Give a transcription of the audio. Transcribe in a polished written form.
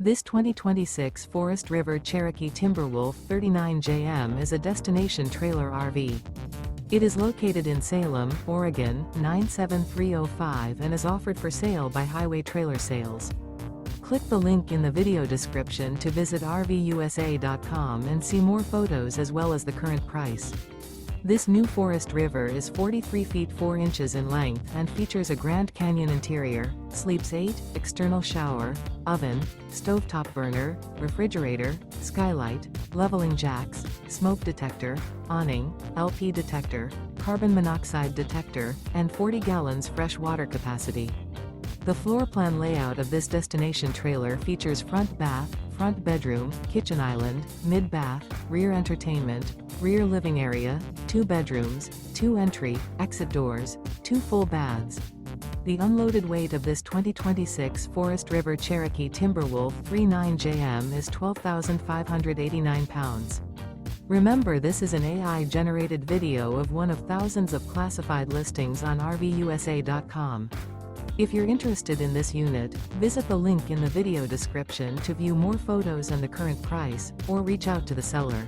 This 2026 Forest River Cherokee Timberwolf 39JM is a destination trailer RV. It is located in Salem, Oregon, 97305 and is offered for sale by Highway Trailer Sales. Click the link in the video description to visit RVUSA.com and see more photos as well as the current price. This new Forest River is 43 feet 4 inches in length and features a Grand Canyon interior, sleeps 8, external shower, oven, stovetop burner, refrigerator, skylight, leveling jacks, smoke detector, awning, LP detector, carbon monoxide detector, and 40 gallons fresh water capacity. The floor plan layout of this destination trailer features front bath, front bedroom, kitchen island, mid-bath, rear entertainment, rear living area, 2 bedrooms, 2 entry, exit doors, 2 full baths. The unloaded weight of this 2026 Forest River Cherokee Timberwolf 39JM is 12,589 pounds. Remember, this is an AI-generated video of one of thousands of classified listings on RVUSA.com. If you're interested in this unit, visit the link in the video description to view more photos and the current price, or reach out to the seller.